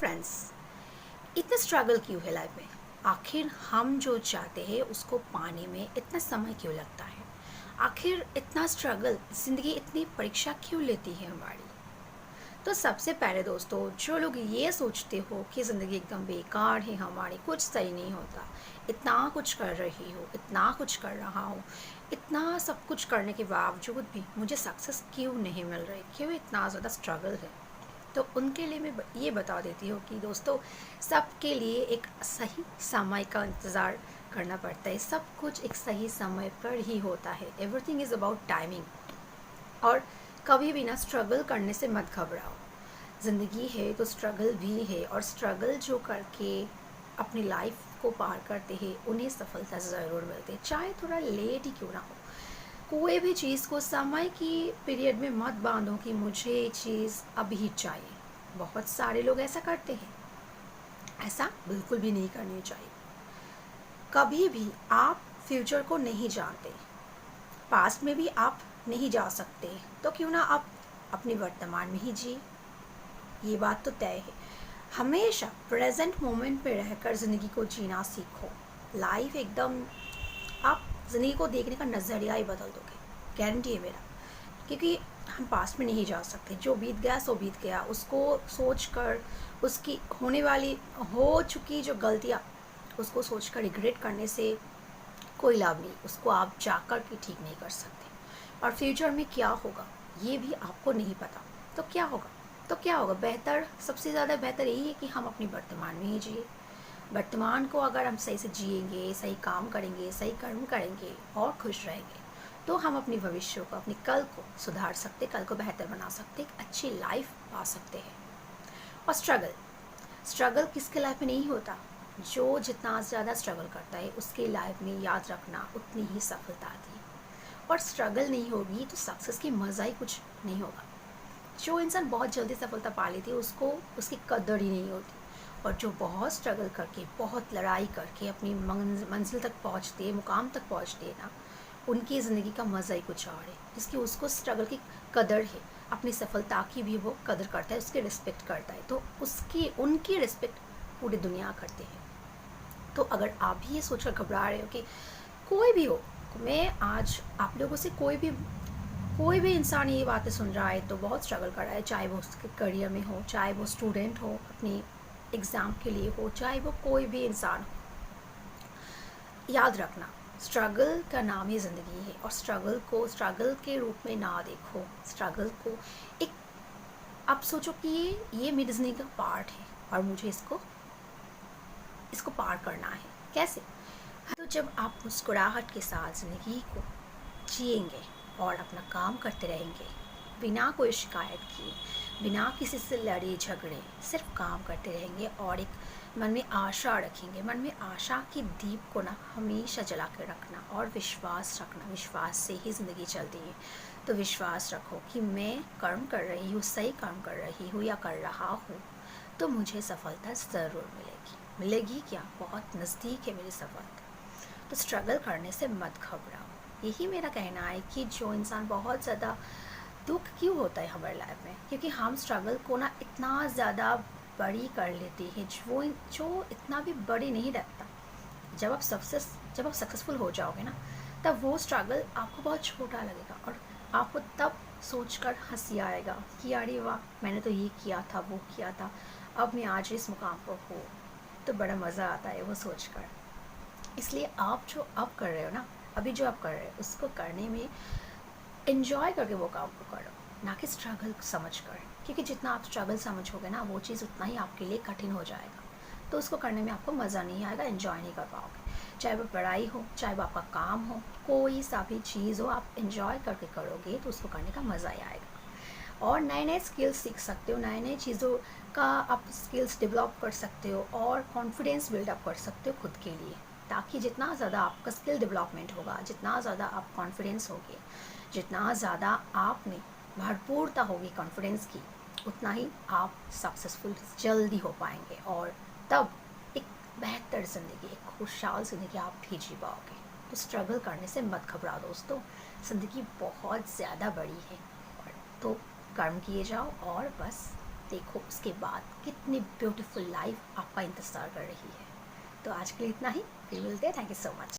Friends, इतना struggle क्यों है लाइफ में? आखिर हम जो चाहते हैं उसको पाने में इतना समय क्यों लगता है? आखिर इतना स्ट्रगल, ज़िंदगी इतनी परीक्षा क्यों लेती है हमारी? तो सबसे पहले दोस्तों, जो लोग ये सोचते हो कि ज़िंदगी एकदम बेकार है हमारी, कुछ सही नहीं होता, इतना कुछ कर रही हूँ, इतना कुछ कर रहा हूँ, इतना सब कुछ करने के बावजूद भी मुझे सक्सेस क्यों नहीं मिल रही, क्यों इतना ज़्यादा स्ट्रगल है? तो उनके लिए मैं ये बता देती हूँ कि दोस्तों, सबके लिए एक सही समय का इंतज़ार करना पड़ता है। सब कुछ एक सही समय पर ही होता है। Everything is about timing. और कभी भी ना स्ट्रगल करने से मत घबराओ। ज़िंदगी है तो स्ट्रगल भी है, और स्ट्रगल जो करके अपनी लाइफ को पार करते हैं उन्हें सफलता ज़रूर मिलती है, चाहे थोड़ा लेट ही क्यों ना हो। कोई भी चीज़ को समय की पीरियड में मत बांधो कि मुझे ये चीज़ अभी चाहिए। बहुत सारे लोग ऐसा करते हैं, ऐसा बिल्कुल भी नहीं करनी चाहिए। कभी भी आप फ्यूचर को नहीं जानते, पास्ट में भी आप नहीं जा सकते, तो क्यों ना आप अपने वर्तमान में ही जिए। ये बात तो तय है। हमेशा प्रेजेंट मोमेंट पे रहकर ज़िंदगी को जीना सीखो। लाइफ एकदम, आप ज़िंदगी को देखने का नज़रिया ही बदल दोगे, गारंटी है मेरा। क्योंकि हम पास्ट में नहीं जा सकते। जो बीत गया सो बीत गया, उसको सोच कर, उसकी होने वाली, हो चुकी जो गलतियाँ, उसको सोच कर रिग्रेट करने से कोई लाभ नहीं। उसको आप जाकर के ठीक नहीं कर सकते। और फ्यूचर में क्या होगा ये भी आपको नहीं पता। तो क्या होगा? बेहतर, सबसे ज़्यादा बेहतर यही है कि हम अपनी वर्तमान में ही जिए। वर्तमान को अगर हम सही से जिएंगे, सही काम करेंगे, सही कर्म करेंगे और खुश रहेंगे, तो हम अपने भविष्य को, अपने कल को सुधार सकते, कल को बेहतर बना सकते, एक अच्छी लाइफ पा सकते हैं। और स्ट्रगल किसके लाइफ में नहीं होता? जो जितना ज़्यादा स्ट्रगल करता है उसके लाइफ में, याद रखना, उतनी ही सफलता आती है। और स्ट्रगल नहीं होगी तो सक्सेस की मज़ा ही कुछ नहीं होगा। जो इंसान बहुत जल्दी सफलता पा लेती है उसको उसकी कदर ही नहीं होती। और जो बहुत स्ट्रगल करके, बहुत लड़ाई करके अपनी मंजिल तक पहुंचते हैं, मुकाम तक पहुंचते हैं ना, उनकी ज़िंदगी का मज़ा ही कुछ और है। जिसकी उसको स्ट्रगल की कदर है, अपनी सफलता की भी वो कदर करता है, उसकी रिस्पेक्ट करता है, तो उसकी उनकी रिस्पेक्ट पूरी दुनिया करते हैं। तो अगर आप भी ये सोचकर घबरा रहे हो कि कोई भी हो, मैं आज आप लोगों से कोई भी इंसान ये बातें सुन रहा है तो बहुत स्ट्रगल कर रहा है, चाहे वो उसके करियर में हो, चाहे वो स्टूडेंट हो, अपनी एग्ज़ाम के लिए हो, चाहे वो कोई भी इंसान हो। याद रखना, स्ट्रगल का नाम ही ज़िंदगी है। और स्ट्रगल को स्ट्रगल के रूप में ना देखो। स्ट्रगल को एक, आप सोचो कि ये मेरी ज़िंदगी का पार्ट है और मुझे इसको पार करना है। कैसे? तो जब आप मुस्कुराहट के साथ ज़िंदगी को जिएंगे और अपना काम करते रहेंगे, बिना कोई शिकायत किए, बिना किसी से लड़े झगड़े, सिर्फ काम करते रहेंगे और एक मन में आशा रखेंगे। मन में आशा की दीप को ना हमेशा जला कर रखना और विश्वास रखना। विश्वास से ही ज़िंदगी चलती है। तो विश्वास रखो कि मैं कर्म कर रही हूँ, सही कर्म कर रही हूँ या कर रहा हूँ, तो मुझे सफलता ज़रूर मिलेगी। मिलेगी क्या? बहुत नज़दीक है मेरी सफलता। तो स्ट्रगल करने से मत घबराओ। यही मेरा कहना है कि जो इंसान बहुत ज़्यादा, दुख क्यों होता है हमारे लाइफ में? क्योंकि हम स्ट्रगल को ना इतना ज़्यादा बड़ी कर लेते हैं, जो इतना भी बड़ी नहीं रखता। जब आप सक्सेसफुल हो जाओगे ना, तब वो स्ट्रगल आपको बहुत छोटा लगेगा और आपको तब सोचकर हंसी आएगा कि अरे वाह, मैंने तो ये किया था, वो किया था, अब मैं आज इस मुकाम पर हूँ। तो बड़ा मज़ा आता है वो सोचकर। इसलिए आप जो अब कर रहे हो ना, अभी जो आप कर रहे हो उसको करने में एंजॉय करके वो काम को करो, ना कि स्ट्रगल समझ कर। क्योंकि जितना आप स्ट्रगल समझोगे ना, वो चीज़ उतना ही आपके लिए कठिन हो जाएगा। तो उसको करने में आपको मज़ा नहीं आएगा, एंजॉय नहीं कर पाओगे। चाहे वो पढ़ाई हो, चाहे वो आपका काम हो, कोई सा भी चीज़ हो, आप एंजॉय करके करोगे तो उसको करने का मज़ा ही आएगा। और नए नए स्किल्स सीख सकते हो, नए नए चीज़ों का आप स्किल्स डेवलप कर सकते हो और कॉन्फिडेंस बिल्डअप कर सकते हो खुद के लिए। ताकि जितना ज़्यादा आपका स्किल डेवलपमेंट होगा, जितना ज़्यादा आप कॉन्फिडेंस होगे, जितना ज़्यादा आप में भरपूरता होगी कॉन्फिडेंस की, उतना ही आप सक्सेसफुल जल्दी हो पाएंगे। और तब एक बेहतर ज़िंदगी, एक खुशहाल ज़िंदगी आप भी जी पाओगे। तो स्ट्रगल करने से मत घबराओ दोस्तों, ज़िंदगी बहुत ज़्यादा बड़ी है। और तो कर्म किए जाओ और बस देखो उसके बाद कितनी ब्यूटीफुल लाइफ आपका इंतज़ार कर रही है। तो आज के लिए इतना ही, फिर मिलते हैं। Thank you so much.